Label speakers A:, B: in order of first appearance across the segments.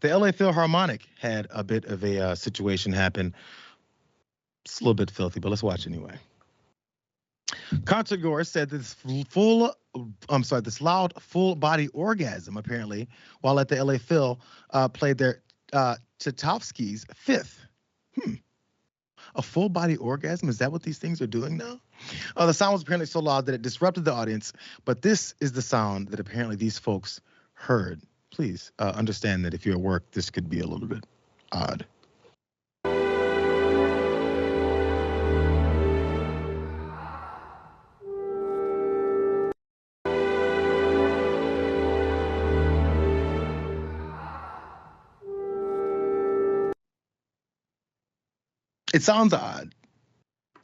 A: The LA Philharmonic had a bit of a situation happen. It's a little bit filthy, but let's watch anyway. Concertgoers said this this loud full body orgasm apparently while at the LA Phil played their Tchaikovsky's Fifth. A full body orgasm? Is that what these things are doing now? The sound was apparently so loud that it disrupted the audience, but this is the sound that apparently these folks heard. Please understand that if you're at work, this could be a little bit odd. It sounds odd.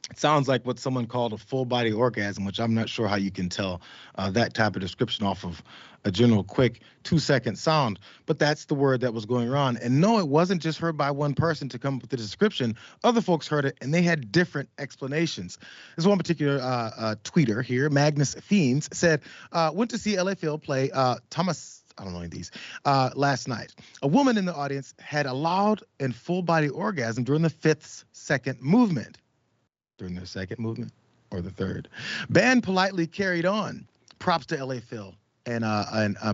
A: It sounds like what someone called a full body orgasm, which I'm not sure how you can tell that type of description off of a general quick 2-second sound, but that's the word that was going on. And no, it wasn't just heard by one person to come up with the description. Other folks heard it and they had different explanations. There's one particular tweeter here, Magnus Fiends, said, went to see LA Phil play Thomas. I don't know any of these. Last night, a woman in the audience had a loud and full body orgasm during the 5th second movement. During their second movement or the third. Band politely carried on. Props to LA Phil and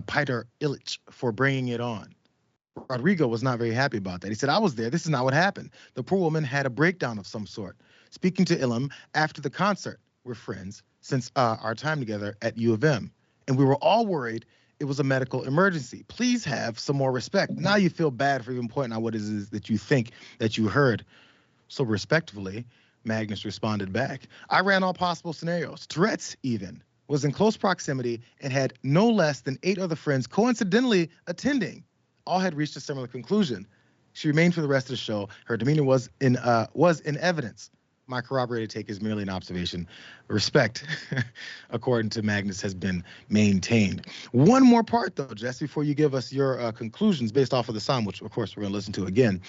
A: Peter Illich for bringing it on. Rodrigo was not very happy about that. He said, I was there. This is not what happened. The poor woman had a breakdown of some sort. Speaking to Ilham after the concert, we're friends since our time together at U of M. And we were all worried it was a medical emergency. Please have some more respect. Now you feel bad for even pointing out what it is that you think that you heard. So respectfully, Magnus responded back. I ran all possible scenarios. Tourette's even was in close proximity and had no less than 8 other friends coincidentally attending. All had reached a similar conclusion. She remained for the rest of the show. Her demeanor was in evidence. My corroborated take is merely an observation. Respect, according to Magnus, has been maintained. One more part, though, Jess, before you give us your conclusions based off of the sound, which, of course, we're going to listen to again.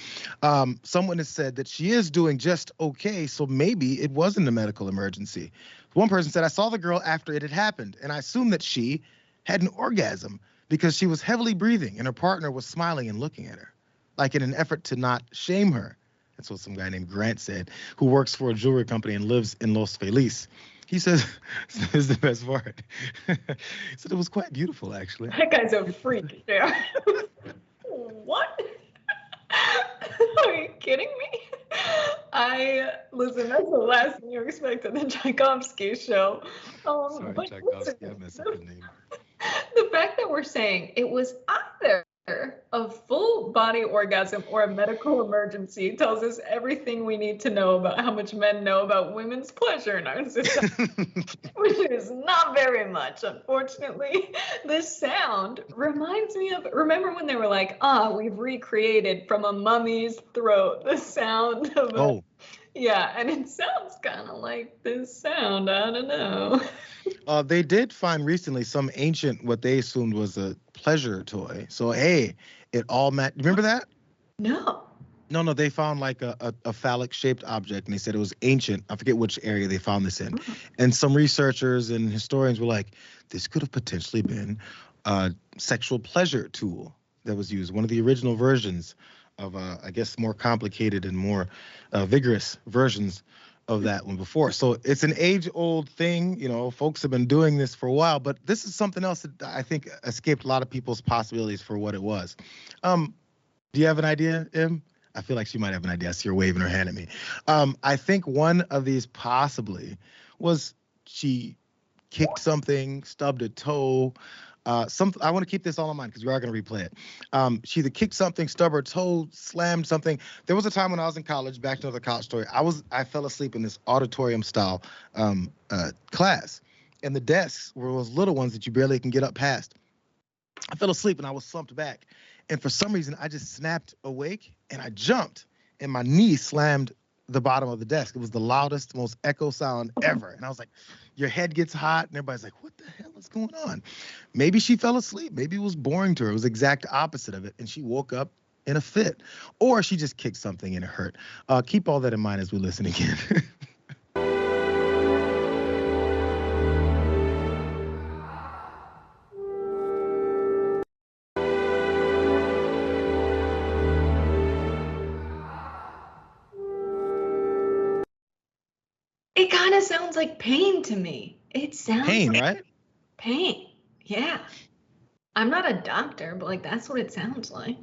A: Someone has said that she is doing just okay, so maybe it wasn't a medical emergency. One person said, I saw the girl after it had happened, and I assumed that she had an orgasm because she was heavily breathing, and her partner was smiling and looking at her, like in an effort to not shame her. That's what some guy named Grant said, who works for a jewelry company and lives in Los Feliz. He says, this is the best part. He said it was quite beautiful, actually.
B: That guy's a freak. Yeah. What? Are you kidding me? Listen, that's the last thing you expect at the Tchaikovsky show.
A: Sorry, Tchaikovsky, I messed up the name.
B: The fact that we're saying it was either a full body orgasm or a medical emergency tells us everything we need to know about how much men know about women's pleasure in our society, which is not very much, unfortunately. This sound reminds me of, remember when they were like, we've recreated from a mummy's throat the sound of yeah, and it sounds kind of like this sound. I don't know.
A: They did find recently some ancient, what they assumed was a pleasure toy. So, hey, it all matched. Remember that?
B: No.
A: No, they found like a phallic-shaped object, and they said it was ancient. I forget which area they found this in. And some researchers and historians were like, this could have potentially been a sexual pleasure tool that was used, one of the original versions of, I guess, more complicated and more vigorous versions of that one before. So it's an age-old thing. You know, folks have been doing this for a while, but this is something else that I think escaped a lot of people's possibilities for what it was. Do you have an idea, Em? I feel like she might have an idea. I see her waving her hand at me. I think one of these possibly was she kicked something, stubbed a toe. I want to keep this all in mind because we are going to replay it. She either kicked something, stubbed her toe, slammed something. There was a time when I was in college, back to another college story, I fell asleep in this auditorium style class. And the desks were those little ones that you barely can get up past. I fell asleep and I was slumped back. And for some reason, I just snapped awake and I jumped and my knee slammed the bottom of the desk. It was the loudest, most echo sound ever. And I was like, your head gets hot and everybody's like, what the hell is going on? Maybe she fell asleep. Maybe it was boring to her. It was the exact opposite of it. And she woke up in a fit. Or she just kicked something and it hurt. Keep all that in mind as we listen again.
B: It kind of sounds like pain to me. It sounds
A: Pain,
B: like
A: right?
B: pain. Yeah. I'm not a doctor, but like that's what it sounds like.